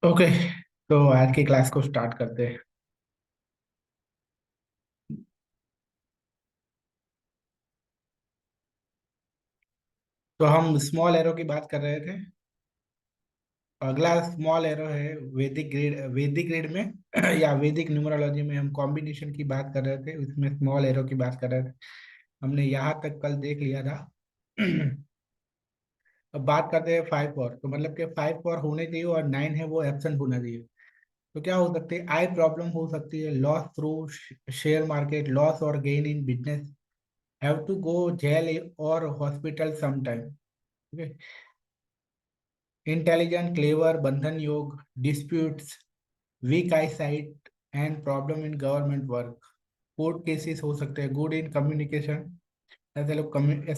Okay. तो आज की क्लास को स्टार्ट करते हैं। तो हम स्मॉल एरो की बात कर रहे थे। अगला स्मॉल एरो है वैदिक ग्रिड में या वैदिक न्यूमरोलॉजी में हम कॉम्बिनेशन की बात कर रहे थे, उसमें स्मॉल एरो की बात कर रहे थे। हमने यहाँ तक कल देख लिया था। अब बात करते हैं 5 और, तो मतलब कि 5 और होने चाहिए और 9 है वो एब्सेंट होना चाहिए। तो क्या हो सकती है? आई प्रॉब्लम हो सकती है, loss through share market, loss और gain in business, have to go jail और हॉस्पिटल समटाइम। इंटेलिजेंट, क्लेवर, बंधन योग, disputes, weak eye sight and problem in government work, court cases हो सकते हैं। गुड इन कम्युनिकेशन, ऐसे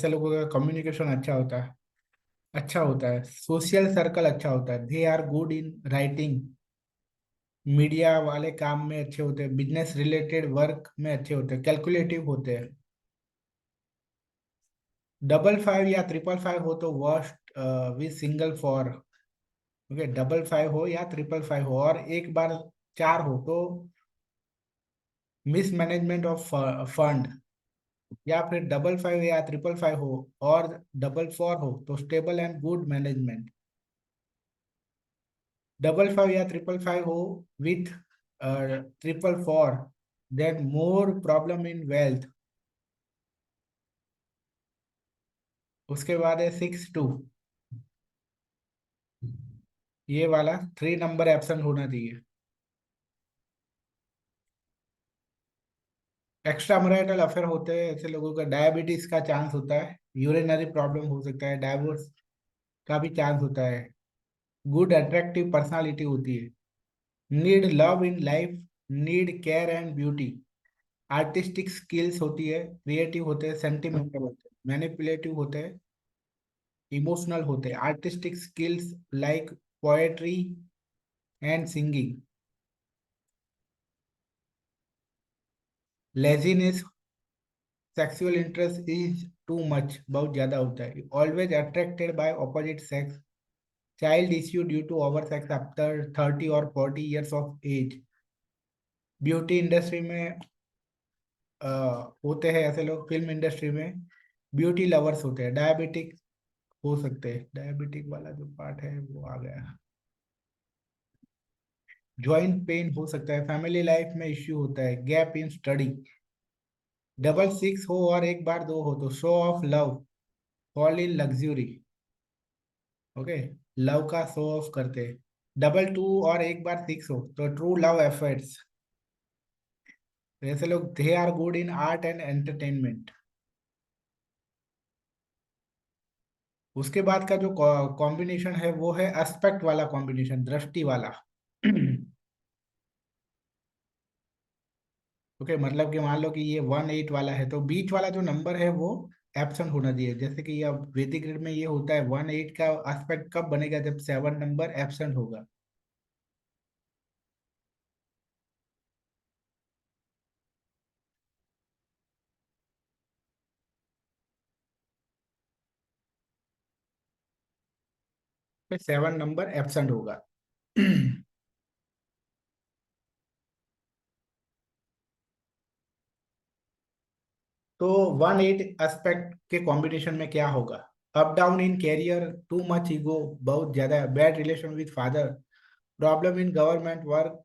लोगों का कम्युनिकेशन अच्छा होता है। सोशल सर्कल अच्छा होता है। They are good in writing, media वाले काम में अच्छे होते हैं, बिजनेस रिलेटेड वर्क में अच्छे होते हैं, कैलकुलेटिव होते हैं। 55 या 555 हो तो worst with single for. Okay, 55 हो या 555 हो और एक बार 4 हो तो मिसमैनेजमेंट ऑफ फंड। या फिर 55 या 555 हो और 44 हो तो स्टेबल एंड गुड मैनेजमेंट। 55 या 555 हो with 444, then more problem in wealth. उसके बाद है 62, ये वाला 3 नंबर एब्सेंट होना चाहिए। एक्स्ट्रा मैरिटल अफेयर होते हैं, ऐसे लोगों का डायबिटीज का चांस होता है, यूरिनरी प्रॉब्लम हो सकता है, डाइवोर्स का भी चांस होता है। गुड अट्रैक्टिव पर्सनालिटी होती है। Need love in life, need care and beauty. Artistic skills होती है, क्रिएटिव होते हैं, सेंटिमेंटल होते हैं, मैनिपुलेटिव होते हैं, इमोशनल होते हैं। Artistic skills like poetry and singing. Laziness, sexual interest is too much, बहुत ज्यादा होता है। Always attracted by opposite sex, child issue due to over sex after 30 और 40 years of age. Beauty industry में अ, होते हैं ऐसे लोग, फिल्म इंडस्ट्री में ब्यूटी लवर्स होते हैं। डायबिटिक हो सकते हैं, डायबिटिक वाला जो पार्ट है वो आ गया। जॉइंट पेन हो सकता है। फैमिली लाइफ में इश्यू होता है। Gap in study. 66 हो और एक बार 2 हो तो show off love, fall in luxury. Okay, love का शो ऑफ करते हैं। 22 और एक बार 6 हो तो ट्रू लव एफर्ट्स। ऐसे लोग they are good in art and entertainment. उसके बाद का जो कॉम्बिनेशन है वो है एस्पेक्ट वाला कॉम्बिनेशन, दृष्टि वाला। ओके, मतलब कि मान लो कि ये 18 वाला है तो बीच वाला जो नंबर है वो एब्सेंट होना चाहिए। जैसे कि ये वैदिक ग्रिड में ये होता है, 18 का एस्पेक्ट कब बनेगा? जब 7 नंबर एब्सेंट होगा। 7 नंबर एब्सेंट होगा। तो 18 एस्पेक्ट के कॉम्बिनेशन में क्या होगा? Up down in career, too much ego, बहुत ज्यादा, bad relation with father, problem in government work,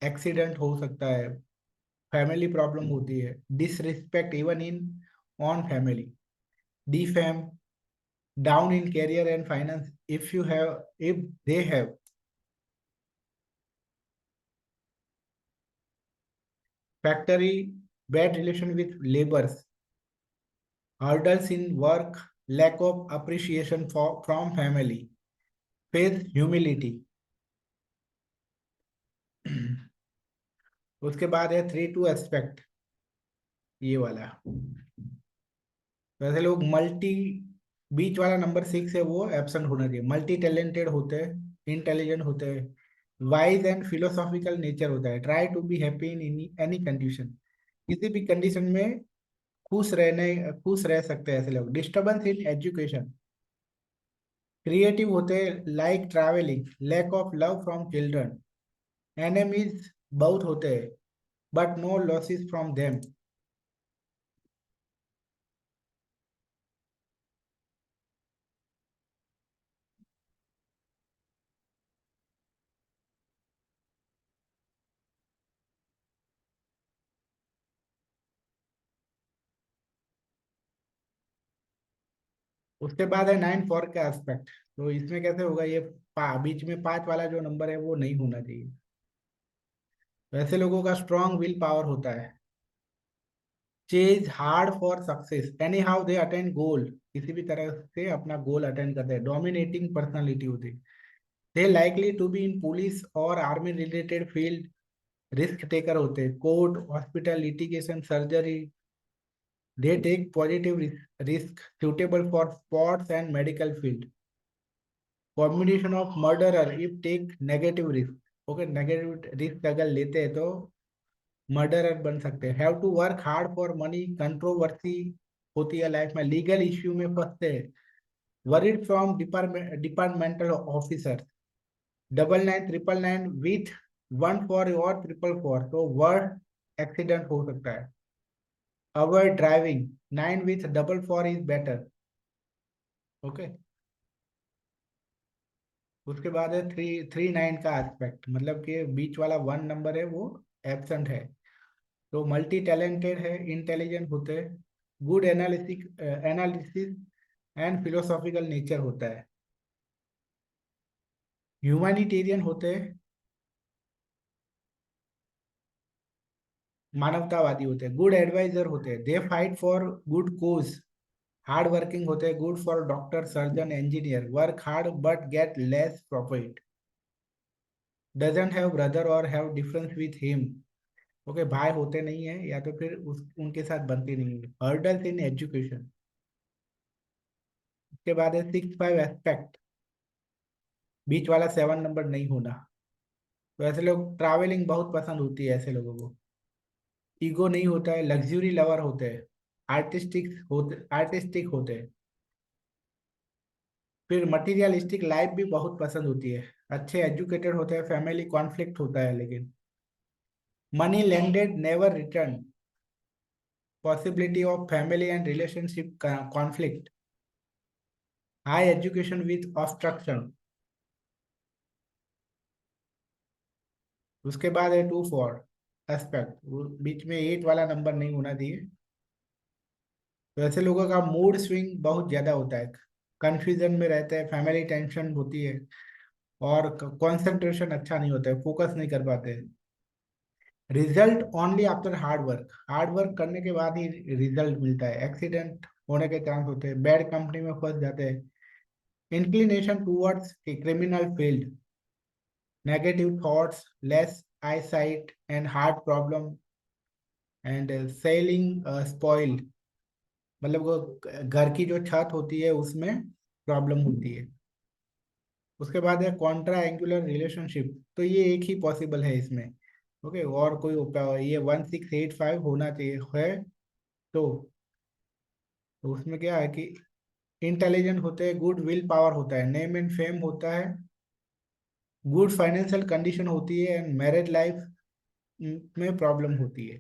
accident हो सकता है, फैमिली प्रॉब्लम होती है, disrespect even in on family, defame, down in career and finance if they have, factory, bad relation with labours, hurdles in work, lack of appreciation from family, faith, humility। उसके बाद है 3 to aspect, ये वाला। वैसे लोग multi, बीच वाला number 6 है वो एब्सेंट होना चाहिए। मल्टी टैलेंटेड होते हैं, इंटेलिजेंट होते हैं, वाइज एंड फिलोसॉफिकल नेचर होता है, try to be happy in any condition, किसी भी कंडीशन में खुश रह सकते हैं ऐसे लोग। डिस्टर्बेंस इन एजुकेशन, क्रिएटिव होते हैं like travelling, lack of love from children. Enemies बहुत होते हैं but no losses from them. उसके बाद है 9 4 का एस्पेक्ट। तो इसमें कैसे होगा ये, बीच में 5 वाला जो नंबर है वो नहीं होना चाहिए। वैसे लोगों का स्ट्रॉन्ग विल पावर होता है, chase hard for success, anyhow they attend goal, किसी भी तरह से अपना गोल अटेंड करते हैं। डोमिनेटिंग पर्सनालिटी होती है, they likely to be in police और army related field. Risk taker होते हैं, court hospital litigation surgery. They take positive risk suitable for sports and medical field. Combination of murderer if take negative risk. Okay, negative risk अगर लेते हैं तो murderer बन सकते हैं। Have to work hard for money, controversy होती है life में, लीगल इश्यू में फंसते हैं। Worried from departmental officer. 99 9 9 with 1 4 और 4 4, तो वर्ड एक्सीडेंट हो सकता है। Avoid driving, 9 with 4 4 is better. Okay, उसके बाद है 3 3 9 का एस्पेक्ट, मतलब कि बीच वाला 1 नंबर है वो एब्सेंट है। तो मल्टी टैलेंटेड है, इंटेलिजेंट होते हैं, good analysis and philosophical nature होता है। ह्यूमैनिटेरियन होते हैं, मानवतावादी होते हैं। गुड एडवाइजर होते हैं, they fight for good cause. Hard working होते हैं, good for doctor surgeon engineer, work hard but get less profit. Doesn't have brother और have difference with him. Okay, भाई होते नहीं है या तो फिर उनके साथ बनती नहीं है। Hurdles in education. उसके बाद है 6 5 एस्पेक्ट, बीच वाला 7 नंबर नहीं होना। तो ऐसे लोग ट्रैवलिंग बहुत पसंद होती है ऐसे लोगों को। ईगो नहीं होता है, लग्जरी लवर होते हैं, आर्टिस्टिक होते हैं। फिर मटीरियलिस्टिक लाइफ भी बहुत पसंद होती है। अच्छे एजुकेटेड होते हैं, फैमिली कॉन्फ्लिक्ट होता है लेकिन। Money landed never return, possibility of family and relationship conflict. High education with obstruction. उसके बाद है 2 4 एस्पेक्ट, बीच में 8 वाला नंबर नहीं होना चाहिए। तो ऐसे लोगों का मूड स्विंग बहुत ज्यादा होता है, कंफ्यूजन में रहते हैं, फैमिली टेंशन होती है, और कंसंट्रेशन अच्छा नहीं होता है, फोकस नहीं कर पाते हैं। Result only after hard work, hard work करने के बाद ही रिजल्ट मिलता है। एक्सीडेंट होने के चांस होते हैं, बैड कंपनी में फंस जाते हैं। Inclination towards criminal field, negative thoughts, less I sight and heart problem and selling spoiled, मतलब वो घर की जो छत होती है उसमें प्रॉब्लम होती है। उसके बाद है कॉन्ट्रा एंगुलर रिलेशनशिप, तो ये एक ही पॉसिबल है इसमें। ओके, और कोई ये 1685 होना चाहिए है। तो उसमें क्या है कि इंटेलिजेंट होते हैं, गुड विल पावर होता है, नेम एंड फेम होता है, गुड फाइनेंशियल कंडीशन होती है, एंड मैरिज लाइफ में प्रॉब्लम होती है।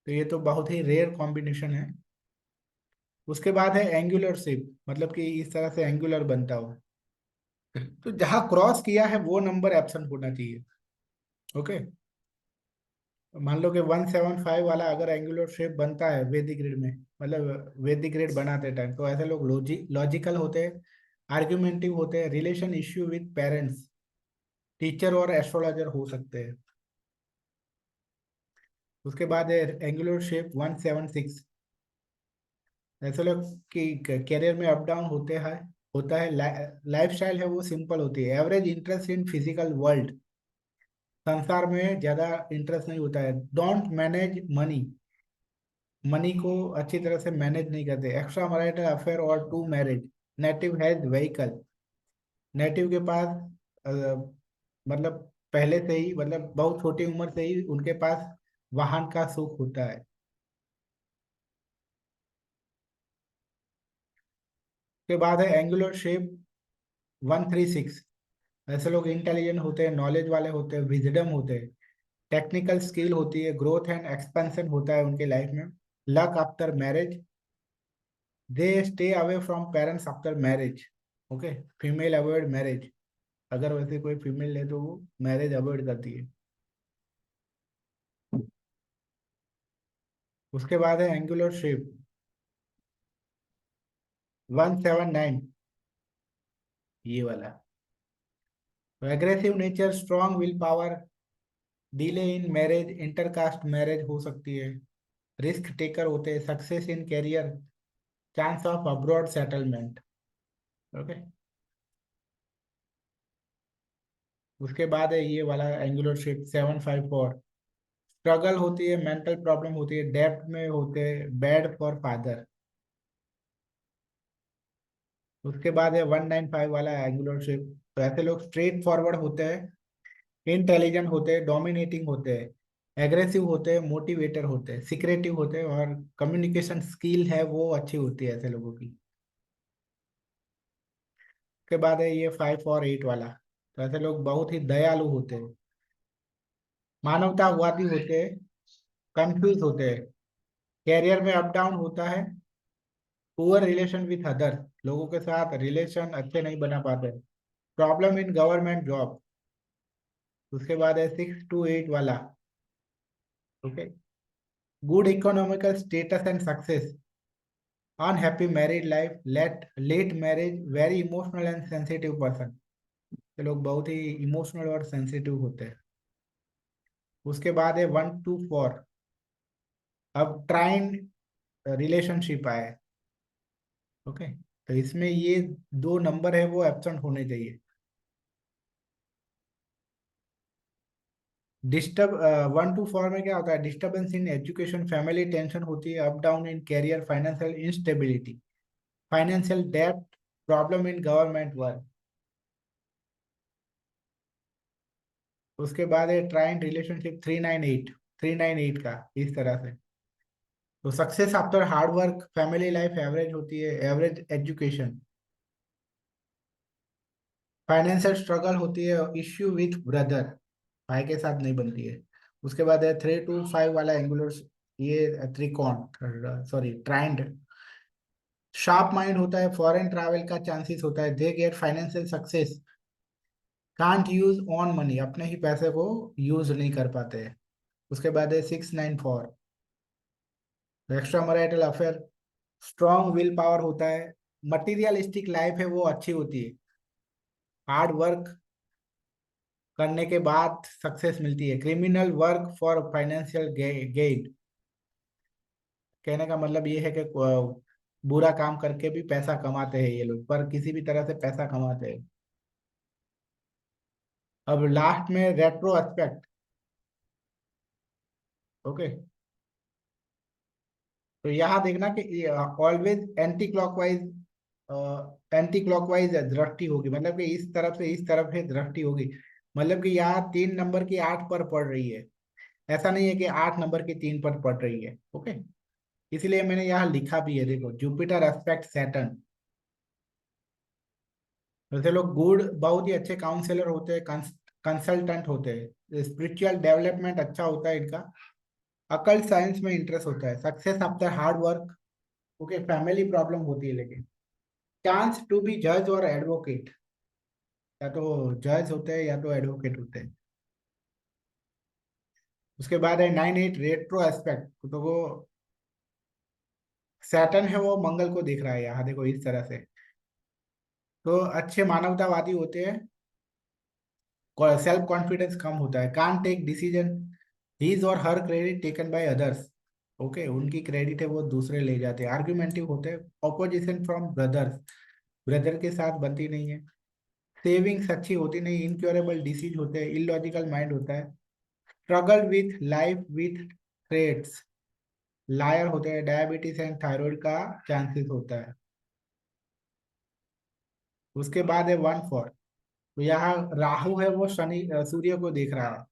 तो ये तो बहुत ही रेयर कॉम्बिनेशन है। उसके बाद है एंगुलर शेप, मतलब कि इस तरह से एंगुलर बनता हो। तो जहां क्रॉस किया है वो नंबर एब्सेंट होना चाहिए। ओके, मान लो कि 175 वाला अगर एंगुलर शेप बनता है वैदिक ग्रिड में, मतलब वैदिक ग्रिड बनाते टाइम, तो ऐसे लोग लॉजिकल होते हैं, आर्ग्यूमेंटिव होते हैं, relation issue with parents, teacher और एस्ट्रोलॉजर हो सकते हैं। उसके बाद है एंगुलर शेप 176। ऐसे लोग की करियर में अप डाउन होते हैं, होता है। लाइफ स्टाइल है वो सिंपल होती है, average interest in physical world, संसार में ज्यादा इंटरेस्ट नहीं होता है। डोंट मैनेज मनी, मनी को अच्छी तरह से मैनेज नहीं करते। एक्स्ट्रा मैरिटल अफेयर और two marriage. Native has vehicle, native के पास अ, मतलब पहले से ही, मतलब बहुत छोटी उम्र से ही उनके पास वाहन का सुख होता है। के बाद है एंगुलर शेप 136। ऐसे लोग इंटेलिजेंट होते हैं, नॉलेज वाले होते हैं, विजडम होते हैं, टेक्निकल स्किल होती है, ग्रोथ एंड एक्सपेंशन होता है उनके लाइफ में। Luck after marriage, they stay away from parents after marriage. Okay, female avoid marriage. अगर वैसे कोई फीमेल है तो वो मैरिज अवॉइड करती है। उसके बाद है एंगुलर शेप, 179, ये वाला। Aggressive nature, strong will power, delay in marriage, intercaste marriage हो सकती है, रिस्क टेकर होते हैं, success in career, chance of abroad settlement. Okay, उसके बाद है ये वाला एंगुलर शेप 754, स्ट्रगल होती है, मेंटल प्रॉब्लम होती है, डेप्थ में होते हैं, बैड फॉर फादर। उसके बाद है 195 वाला एंगुलर शेप। तो ऐसे लोग स्ट्रेट फॉरवर्ड होते हैं, इंटेलिजेंट होते हैं, डोमिनेटिंग होते हैं, एग्रेसिव होते हैं, मोटिवेटर होते हैं, सिक्रेटिव होते हैं, और कम्युनिकेशन स्किल है वो अच्छी होती है ऐसे लोगों की। उसके बाद है ये 5 और 8 वाला। तो ऐसे लोग बहुत ही दयालु होते हैं, मानवतावादी होते हैं, कंफ्यूज होते हैं, कैरियर में अप डाउन होता है, पुअर रिलेशन विथ अदर्स, लोगों के साथ रिलेशन अच्छे नहीं बना पाते, प्रॉब्लम इन गवर्नमेंट जॉब। उसके बाद है 6 to 8 वाला। Okay, good economical status and success, unhappy married life, late marriage, very emotional and sensitive person. ये लोग बहुत ही इमोशनल और सेंसिटिव होते हैं। उसके बाद है 1 to 4। अब ट्राइंड रिलेशनशिप आए। ओके, तो इसमें ये दो नंबर है वो एब्सेंट होने चाहिए। डिस्टर्ब 1 to 4 में क्या होता है? Disturbance in education, family tension होती है, up down in career, financial instability, financial डेब्ट, प्रॉब्लम इन गवर्नमेंट वर्क। उसके बाद है ट्राइंड रिलेशनशिप 398, 398 का इस तरह से। तो success after hard work, family life average होती है, एवरेज एजुकेशन, फाइनेंशियल स्ट्रगल होती है, इश्यू विथ ब्रदर, भाई के साथ नहीं बनती है। उसके बाद है 3 to 5 वाला एंगुलर, ये त्रिकोण, सॉरी ट्राइंड, शार्प माइंड होता है, फॉरेन ट्रैवल का चांसेस होता है, they get financial success, can't use on money, अपने ही पैसे को यूज नहीं कर पाते हैं। उसके बाद है 694, extra marital affair, strong will power होता है, मटीरियलिस्टिक लाइफ है वो अच्छी होती है, हार्ड वर्क करने के बाद सक्सेस मिलती है, criminal work for financial gain. कहने का मतलब ये है कि बुरा काम करके भी पैसा कमाते हैं ये लोग, पर किसी भी तरह से पैसा कमाते हैं। अब लास्ट में रेट्रो एस्पेक्ट। ओके, तो यहाँ देखना कि ऑलवेज एंटी क्लॉकवाइज दृष्टि होगी, मतलब कि इस तरफ से इस तरफ है दृष्टि होगी, मतलब कि यहाँ 3 नंबर की 8 पर पड़ रही है, ऐसा नहीं है कि 8 नंबर की 3 पर पड़ रही है। ओके, इसलिए मैंने यहाँ लिखा भी है, देखो, जुपिटर एस्पेक्ट सैटर्न। वैसे लोग गुड, बहुत ही अच्छे काउंसलर होते हैं, कंसल्टेंट होते हैं, स्पिरिचुअल डेवलपमेंट अच्छा होता है इनका, अकल्ट साइंस में इंटरेस्ट होता है, success after hard work. Okay, family problem होती है लेकिन, चांस टू बी जज और एडवोकेट, या तो जज होते हैं या तो एडवोकेट होते हैं। उसके बाद है 9 8 रेट्रो एस्पेक्ट। तो वो सैटर्न है वो मंगल को देख रहा है यहाँ, देखो इस तरह से। तो अच्छे मानवतावादी होते हैं, सेल्फ कॉन्फिडेंस कम होता है, कान टेक डिसीजन, हिज और her credit taken by others. Okay, उनकी क्रेडिट है वो दूसरे ले जाते हैं, आर्ग्यूमेंटिव होते हैं, ऑपोजिशन फ्रॉम ब्रदर्स, ब्रदर के साथ बनती नहीं है, सेविंग्स अच्छी होती नहीं, इनक्योरेबल डिसीज होते हैं, इलॉजिकल माइंड होता है, struggle with life with threats, liar होते हैं, डायबिटीज एंड थायराइड का चांसेस होता है। उसके बाद है 1 4। तो यहाँ राहु है वो शनि सूर्य को देख रहा है,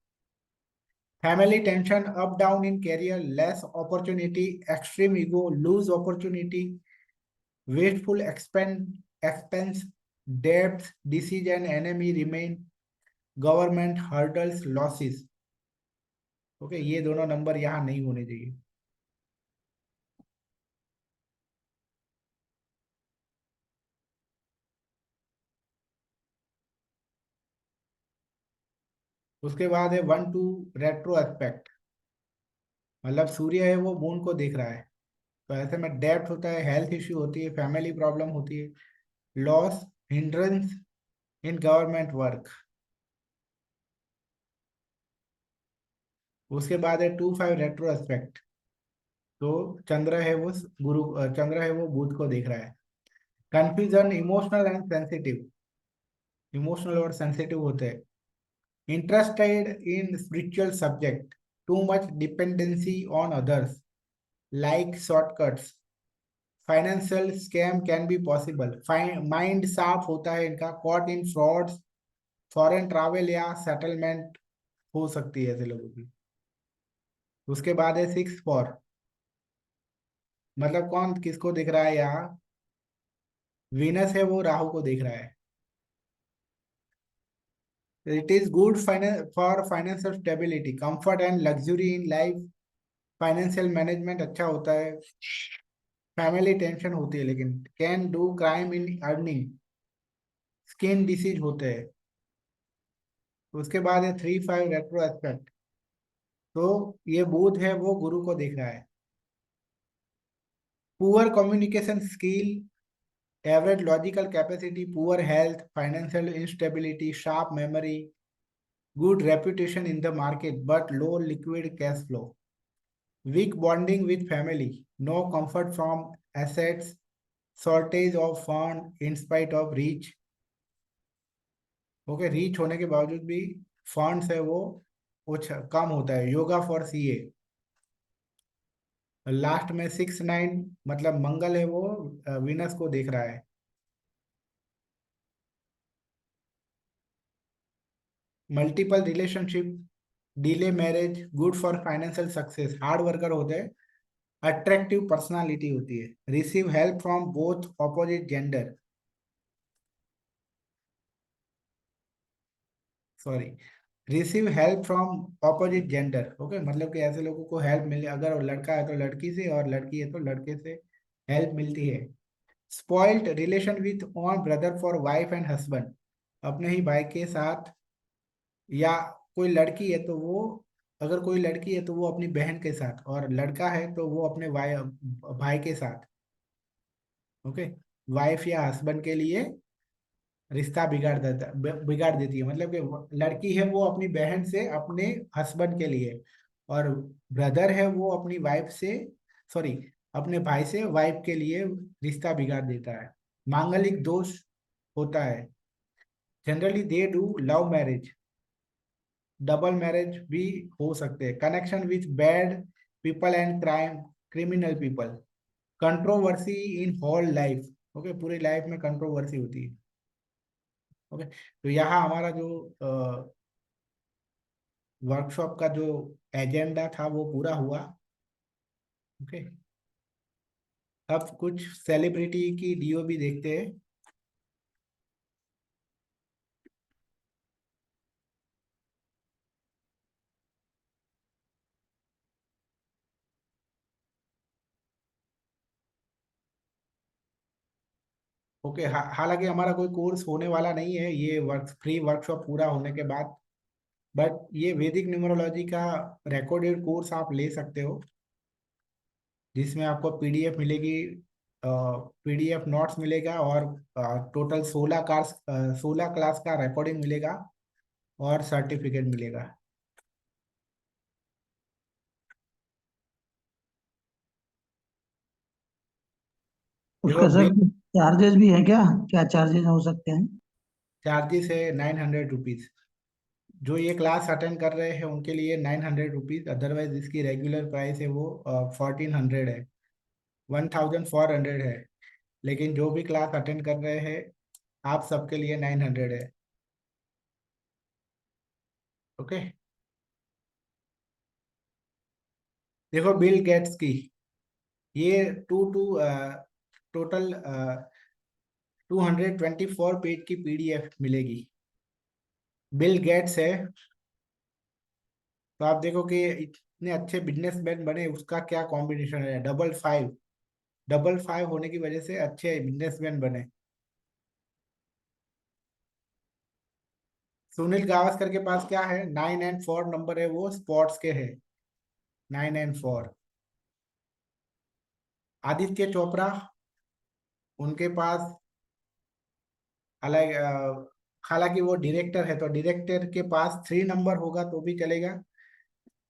family tension, up down in career, less opportunity, extreme ego, lose opportunity, wasteful expense, debts, disease and enemy remain, government hurdles, losses. Okay, ये दोनों नंबर यहाँ नहीं होने चाहिए। उसके बाद है 1 2 रेट्रो एस्पेक्ट, मतलब सूर्य है वो मून को देख रहा है। तो ऐसे में डेब्ट होता है, हेल्थ इश्यू होती है, फैमिली प्रॉब्लम होती है, loss, hindrance in government work. उसके बाद है 2 5 रेट्रो एस्पेक्ट। तो चंद्र है वो चंद्र है वो बुध को देख रहा है। Confusion, emotional and sensitive, emotional और सेंसिटिव होते हैं। Interested in spiritual subject, too much dependency on others, like shortcuts, financial scam can be possible. Mind साफ होता है इनका, caught in frauds, foreign travel या सेटलमेंट हो सकती है ऐसे लोगों की। उसके बाद है 6 4, मतलब कौन किसको दिख रहा है यहाँ? वीनस है वो राहु को देख रहा है। It is good for financial stability, comfort and luxury in life, financial management अच्छा होता है। फैमिली टेंशन होती है लेकिन, can do crime in earning, skin disease होते हैं। उसके बाद है 3 5 रेट्रो एस्पेक्ट। तो ये बुध है वो गुरु को देख रहा है। Poor communication skill, average logical capacity, poor health, financial instability, sharp memory, good reputation in the market but low liquid cash flow, weak bonding with family, no comfort from assets, shortage of fund in spite of reach। Okay, reach होने के बावजूद भी funds है वो कुछ कम होता है। Yoga for CA. Last में 6 9, मतलब मंगल है वो विनस को देख रहा है। Multiple relationship, delay marriage, good for financial success, hard worker होते हैं, अट्रैक्टिव पर्सनालिटी होती है, receive help from both opposite gender, sorry, receive help from opposite gender. Okay, मतलब कि ऐसे लोगों को हेल्प मिले, अगर वो लड़का है तो लड़की से, और लड़की है तो लड़के से हेल्प मिलती है। Spoiled relation with own brother for wife and husband, अपने ही भाई के साथ, या कोई लड़की है तो वो, अगर कोई लड़की है तो वो अपनी बहन के साथ, और लड़का है तो वो अपने भाई भाई के साथ। ओके, वाइफ या हस्बैंड के लिए रिश्ता बिगाड़ देती है, मतलब कि लड़की है वो अपनी बहन से अपने हस्बैंड के लिए, और ब्रदर है वो अपनी वाइफ से, सॉरी, अपने भाई से वाइफ के लिए रिश्ता बिगाड़ देता है। मांगलिक दोष होता है। Generally they do love marriage, double marriage भी हो सकते हैं। Connection with bad people and criminal people, controversy in whole life. Okay, पूरी लाइफ में कंट्रोवर्सी होती है। ओके, तो यहाँ हमारा जो वर्कशॉप का जो एजेंडा था वो पूरा हुआ। ओके, अब कुछ सेलिब्रिटी की डीओ भी देखते हैं। ओके, हालांकि हमारा कोई कोर्स होने वाला नहीं है ये फ्री वर्कशॉप पूरा होने के बाद, बट ये वैदिक न्यूमरोलॉजी का रिकॉर्डेड कोर्स आप ले सकते हो, जिसमें आपको पीडीएफ मिलेगी, पीडीएफ नोट्स मिलेगा, और टोटल 16 क्लास का रिकॉर्डिंग मिलेगा, और सर्टिफिकेट मिलेगा। देखो, उसका सर चार्जेस भी है क्या? क्या चार्जेस हो सकते हैं? चार्जेस है 900 रुपीज। जो ये क्लास अटेंड कर रहे हैं उनके लिए 900 रुपीज, अदरवाइज इसकी रेगुलर प्राइस है वो 1400 है, 1400 है। लेकिन जो भी क्लास अटेंड कर रहे हैं आप सबके लिए 900 है। ओके, देखो बिल गेट्स की, ये टू टू टोटल 224 पेज की PDF मिलेगी। बिल गेट्स है, तो आप देखो कि इतने अच्छे बिजनेसमैन बने, उसका क्या कॉम्बिनेशन है, 55, 55 होने की वजह से अच्छे बिजनेसमैन बने। सुनील गावस्कर के पास क्या है, 9 और 4 नंबर है, वो स्पोर्ट्स के है, 9 और 4। आदित्य चोपड़ा, उनके पास अलग हालांकि वो डायरेक्टर है, तो डायरेक्टर के पास 3 नंबर होगा तो भी चलेगा,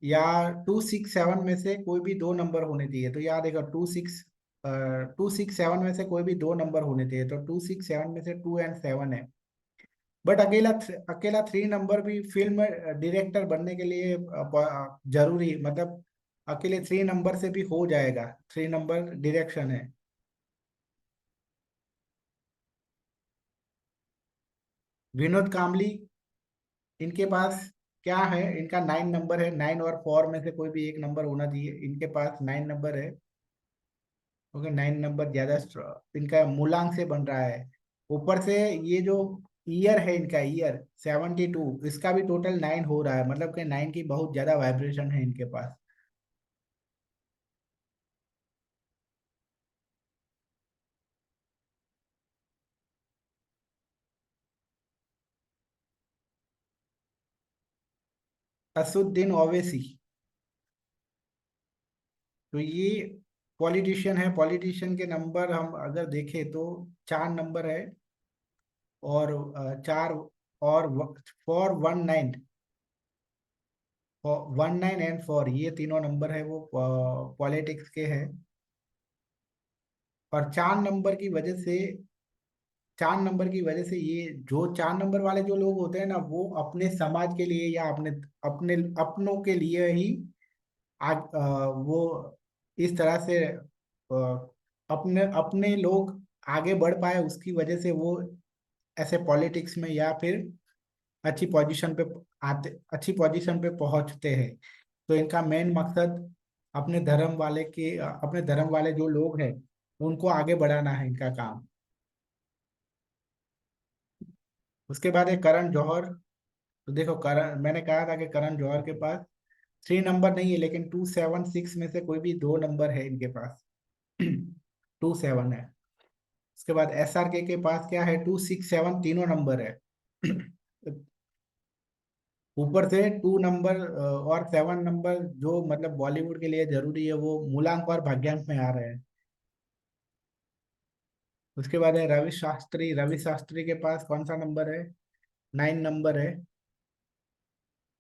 या 267 में से कोई भी 2 नंबर होने चाहिए। तो याद देखो, 267 में से कोई भी 2 नंबर होने चाहिए, तो 267 में से 2 और 7 है। बट अकेला 3 नंबर भी फिल्म डायरेक्टर बनने के लिए जरूरी, मतलब अकेले 3 नंबर से भी हो जाएगा, 3 नंबर डायरेक्शन है। विनोद कामली, इनके पास क्या है, इनका 9 नंबर है, 9 और 4 में से कोई भी एक नंबर होना चाहिए, इनके पास 9 नंबर है। ओके, 9 नंबर ज्यादा इनका मूलांक से बन रहा है। ऊपर से ये जो ईयर है, इनका ईयर 72, इसका भी टोटल 9 हो रहा है, मतलब कि 9 की बहुत ज्यादा वाइब्रेशन है इनके पास। असुद्दीन ओवैसी, तो ये पॉलिटिशियन है। पॉलिटिशियन के नंबर हम अगर देखें तो 4 नंबर है, और 4 और 4 19, 19 और 4, ये तीनों नंबर है, वो पॉलिटिक्स के हैं। और 4 नंबर की वजह से ये जो 4 नंबर वाले जो लोग होते हैं ना, वो अपने समाज के लिए या अपने अपने अपनों के लिए ही वो इस तरह से अपने अपने लोग आगे बढ़ पाए, उसकी वजह से वो ऐसे पॉलिटिक्स में या फिर अच्छी पोजीशन पे अच्छी पोजीशन पे पहुंचते हैं। तो इनका मेन मकसद अपने धर्म वाले जो लोग हैं, उनको आगे बढ़ाना है इनका काम। उसके बाद है करण जौहर। तो देखो, करण, मैंने कहा था कि करण जौहर के पास 3 नंबर नहीं है, लेकिन 276 में से कोई भी 2 नंबर है इनके पास। 27 है। उसके बाद SRK के पास क्या है, 267, तीनों नंबर है। ऊपर से 2 नंबर और 7 नंबर जो मतलब बॉलीवुड के लिए जरूरी है, वो मूलांक और भाग्यांक में आ रहे हैं। उसके बाद है रवि शास्त्री। रवि शास्त्री के पास कौन सा नंबर है, 9 नंबर है,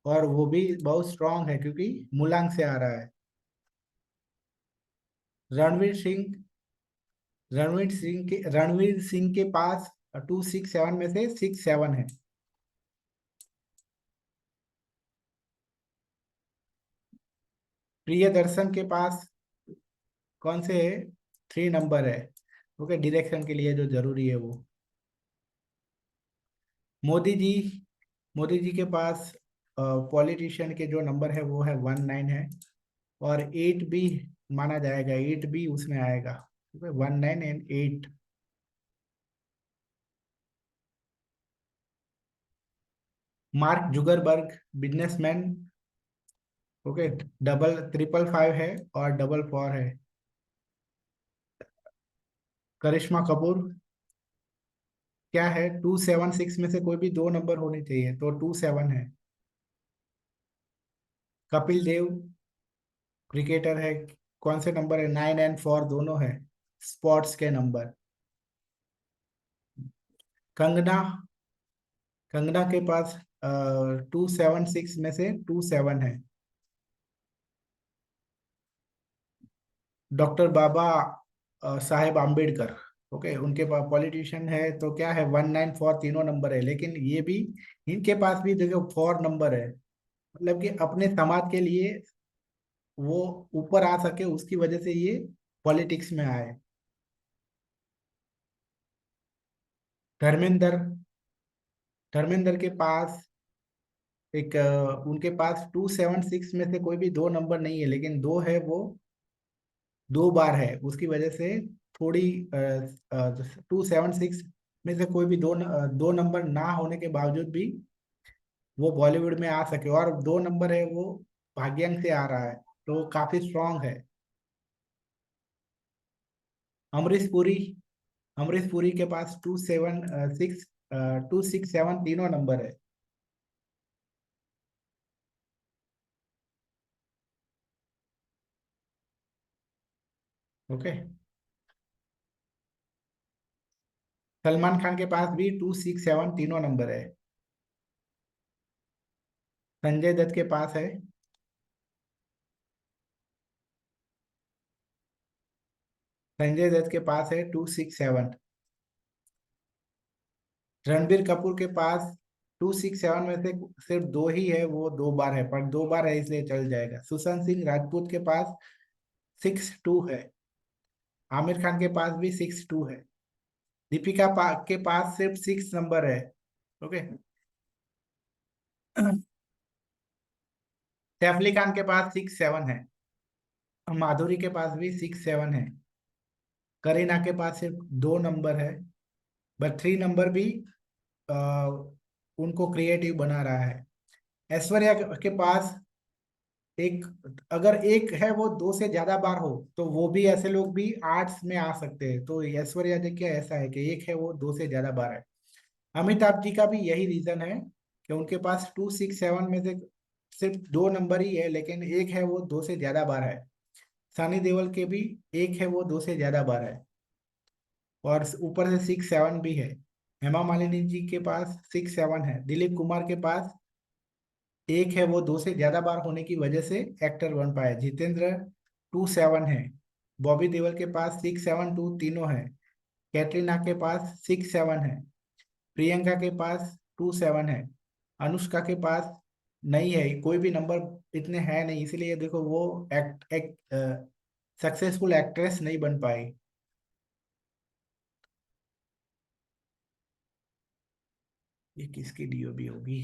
और वो भी बहुत स्ट्रांग है क्योंकि मूलांक से आ रहा है। रणवीर सिंह रणवीर सिंह के पास 267 में से 67 है। प्रियदर्शन के पास कौन से है, 3 नंबर है। ओके, डायरेक्शन के लिए जो जरूरी है वो। मोदी जी मोदी जी के पास पॉलिटिशियन के जो नंबर है वो है 19 है, और 8 भी माना जाएगा, 8 भी उसमें आएगा। 19 and 8। Mark Zuckerberg, businessman. Okay, double 555 है और 444 है। करिश्मा कपूर, क्या है, 276 में से कोई भी 2 नंबर होने चाहिए, तो 27 है। कपिल देव, क्रिकेटर है, कौन से नंबर है, 9 और 4 दोनों है, स्पोर्ट्स के नंबर। कंगना कंगना के पास 276 में से 27 है। डॉक्टर बाबा साहेब आम्बेडकर, ओके, उनके पास पॉलिटिशियन है, तो क्या है, 194, तीनों नंबर है, लेकिन ये भी, इनके पास भी देखो 4 नंबर है, मतलब कि अपने समाज के लिए वो ऊपर आ सके, उसकी वजह से ये पॉलिटिक्स में आए। धर्मेंद्र धर्मेंद्र के पास उनके पास 276 में से कोई भी 2 नंबर नहीं है, लेकिन दो है, वो 2 बार है, उसकी वजह से थोड़ी 276 में से कोई भी दो नंबर ना होने के बावजूद भी वो बॉलीवुड में आ सके, और दो नंबर है वो भाग्यांक से आ रहा है, तो काफी स्ट्रांग है। अमरीश पुरी। अमरीश पुरी के पास 2 7 6 2 6 7 तीनों नंबर है। ओके। सलमान खान के पास भी 2 6 7 तीनों नंबर है। संजय दत्त के पास है। संजय दत्त के पास है 2 6 7। रणबीर कपूर के पास 2 6 7 में से सिर्फ दो ही है, वो 2 बार है, पर 2 बार है इसलिए चल जाएगा। सुशांत सिंह राजपूत के पास 6 2 है। आमिर खान के पास भी 6 2 है। के पास सिर्फ 6 नंबर है। ओके। सैफ अली खान के पास 6 7 है। माधुरी के पास भी 6 7 है। करीना के पास सिर्फ 2 नंबर है। बट 3 नंबर भी आ, उनको क्रिएटिव बना रहा है। ऐश्वर्या के पास एक, अगर एक है वो 2 से ज्यादा बार हो, तो वो भी, ऐसे लोग भी आर्ट्स में आ सकते हैं। तो ऐश्वर्या देखिए ऐसा है कि एक है वो 2 से ज्यादा बार है। अमिताभ जी का भी यही रीजन है कि उनके पास 2 6 7 में से सिर्फ 2 नंबर ही है, लेकिन एक है वो 2 से ज्यादा बार है। सनी देओल के भी एक है वो 2 से ज्यादा बार है, और ऊपर से 6 7 भी है। हेमा मालिनी जी के पास 6 7 है। दिलीप कुमार के पास एक है वो 2 से ज्यादा बार होने की वजह से एक्टर बन पाए। जितेंद्र 2 7 है। बॉबी देओल के पास 6 7 2 तीनों है। कैटरीना के पास 6 7 है। प्रियंका के पास 2 7 है। अनुष्का के पास नहीं है कोई भी नंबर, इतने है नहीं, इसलिए देखो वो एक्ट एक सक्सेसफुल एक्ट्रेस नहीं बन पाई। ये किसकी डीओबी होगी,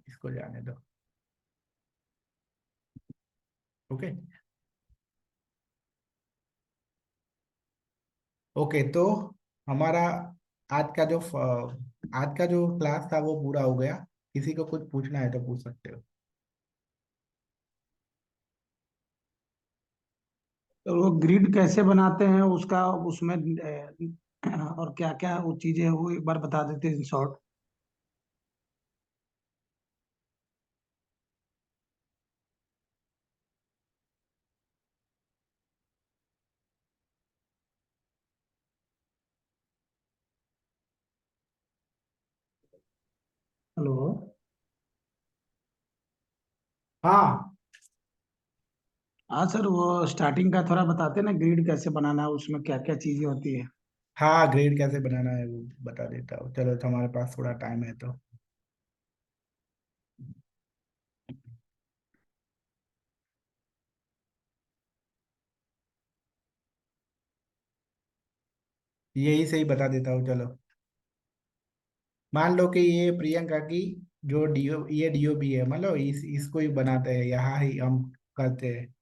इसको जाने दो। ओके। ओके, तो हमारा आज का जो आज का जो क्लास था वो पूरा हो गया। किसी को कुछ पूछना है तो पूछ सकते हो। तो वो ग्रिड कैसे बनाते हैं उसका, उसमें और क्या क्या वो चीजें, वो एक बार बता देते हैं शॉर्ट। हेलो। हाँ। हाँ सर, वो स्टार्टिंग का थोड़ा बताते ना, ग्रिड कैसे बनाना है, उसमें क्या क्या चीजें होती है। हाँ, ग्रेड कैसे बनाना है वो बता देता हूँ, चलो, तो हमारे पास थोड़ा टाइम है तो। यही से ही बता देता हूँ, चलो। मान लो कि ये प्रियंका की जो ये डीओबी है, मतलब इसको ही बनाते हैं, यहाँ ही हम करते हैं।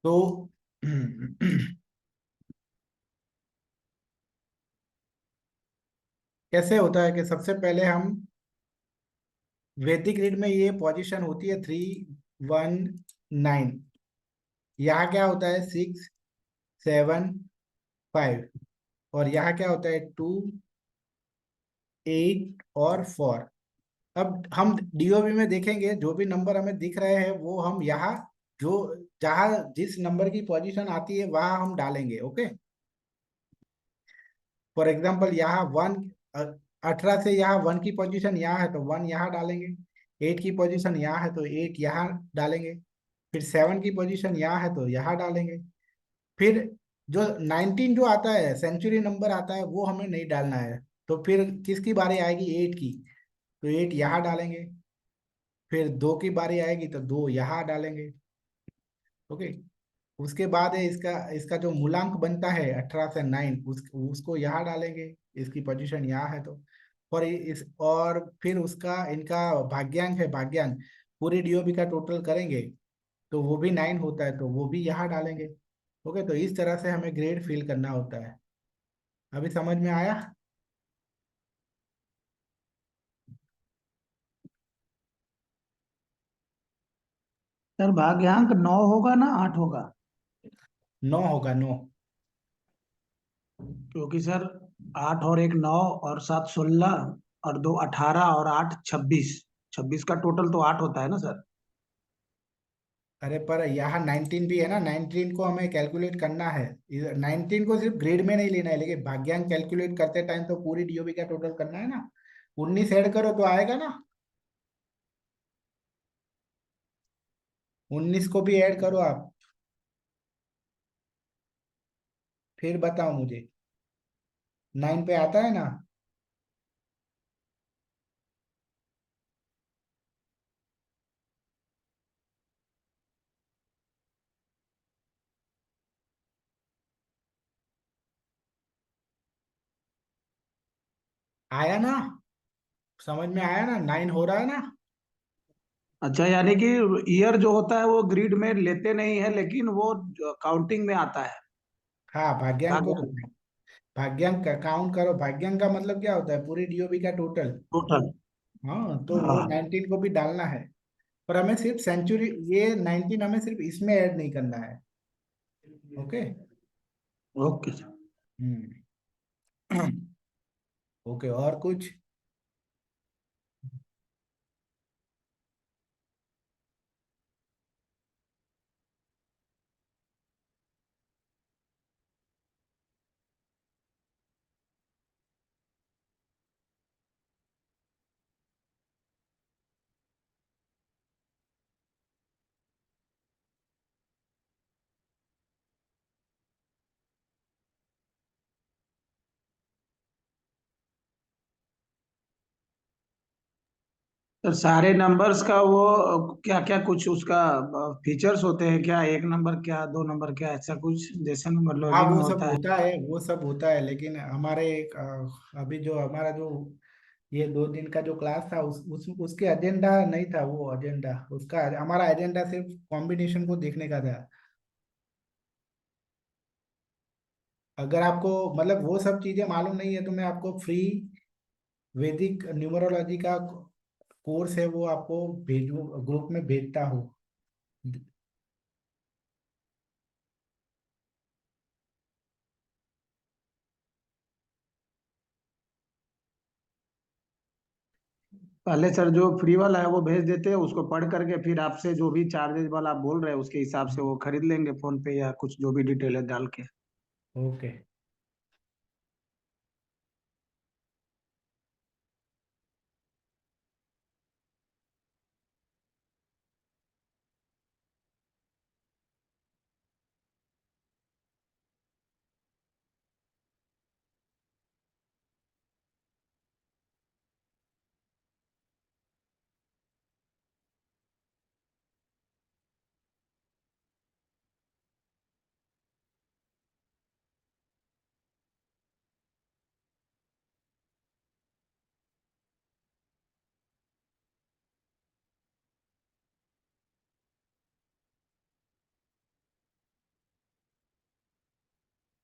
तो कैसे होता है कि सबसे पहले हम वैदिक रीड में ये पोजीशन होती है 3 1 9। यहाँ क्या होता है 6 7 5। और यहाँ क्या होता है 2 8 और 4। अब हम डीओबी में देखेंगे जो भी नंबर हमें दिख रहे हैं वो हम यहाँ, जो जहाँ जिस नंबर की पोजीशन आती है वहां हम डालेंगे। ओके। फॉर एग्जाम्पल यहाँ 18 से यहाँ 1 की पोजीशन यहाँ है तो 1 यहाँ डालेंगे। 8 की पोजीशन यहाँ है तो 8 यहाँ डालेंगे। फिर 7 की पोजीशन यहाँ है तो यहाँ डालेंगे। फिर जो 19 जो आता है, सेंचुरी नंबर आता है, वो हमें नहीं डालना है। तो फिर किसकी बारी आएगी, 8 की, तो 8 यहाँ डालेंगे। फिर 2 की बारी आएगी तो 2 यहाँ डालेंगे। ओके। उसके बाद है इसका इसका जो मूलांक बनता है 18 से 9, उसको यहाँ डालेंगे। इसकी पोजीशन यहाँ है तो। और फिर उसका इनका भाग्यांक है, भाग्यांक पूरी डीओबी का टोटल करेंगे तो वो भी 9 होता है, तो वो भी यहाँ डालेंगे। ओके, तो इस तरह से हमें ग्रेड फिल करना होता है। अभी समझ में आया? सर भाग्यांक 9 होगा ना 8 होगा? 9 होगा, 9। क्योंकि सर 8 और 1 9 और 7 16 और 2 18 और 8 26, 26 का टोटल तो 8 होता है ना सर? अरे पर यहाँ 19 भी है ना, 19 को हमें कैलकुलेट करना है। 19 को सिर्फ ग्रेड में नहीं लेना है, लेकिन भाग्यांक कैलकुलेट करते टाइम तो पूरी डीओबी का टोटल करना है ना। 19 ऐड करो तो आएगा ना। 19 को भी ऐड करो आप, फिर बताओ मुझे। 9 पे आता है ना? आया ना? समझ में आया ना, 9 हो रहा है ना? अच्छा, यानी कि ईयर जो होता है वो ग्रिड में लेते नहीं है, लेकिन वो काउंटिंग में आता है। हाँ, भाग्यांक को। भाग्यांक भाग्यांक का काउंट करो। भाग्यांक का मतलब क्या होता है, पूरी डीओबी का टोटल। टोटल। हाँ, तो वो हाँ। 19 को भी डालना है। पर हमें सिर्फ सेंचुरी, ये 19 हमें सिर्फ इसमें ऐड नहीं करना है। Okay. Okay sir. Hmm. Okay, और कुछ? सर सारे नंबर्स का वो क्या क्या कुछ उसका फीचर्स होते हैं क्या? एक नंबर क्या, दो नंबर क्या, ऐसा कुछ जैसे नंबर हाँ, लॉजिक में वो सब होता है? होता है, वो सब होता है, लेकिन हमारे एक अभी जो हमारा जो ये 2 दिन का जो क्लास था, उसके एजेंडा नहीं था। वो एजेंडा उसका, हमारा एजेंडा सिर्फ कॉम्बिनेशन को देखने का था। अगर आपको मतलब वो सब चीजें मालूम नहीं है तो मैं आपको फ्री वैदिक न्यूमरोलॉजी का कोर्स है, वो आपको भेजू, ग्रुप में भेजता हूँ। पहले सर जो फ्री वाला है वो भेज देते हैं, उसको पढ़ करके फिर आपसे जो भी चार्जेस वाला आप बोल रहे हैं उसके हिसाब से वो खरीद लेंगे फोन पे, या कुछ जो भी डिटेल है डाल के। ओके।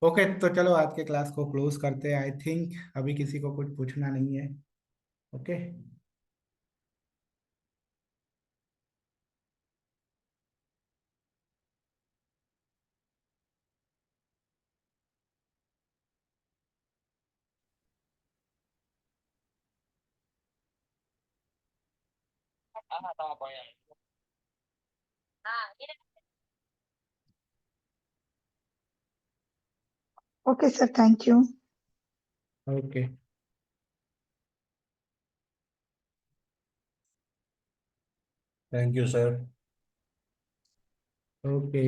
ओके, तो चलो आज के क्लास को क्लोज करते हैं। आई थिंक अभी किसी को कुछ पूछना नहीं है। Okay. Okay, sir. Thank you. Okay. Thank you sir. Okay.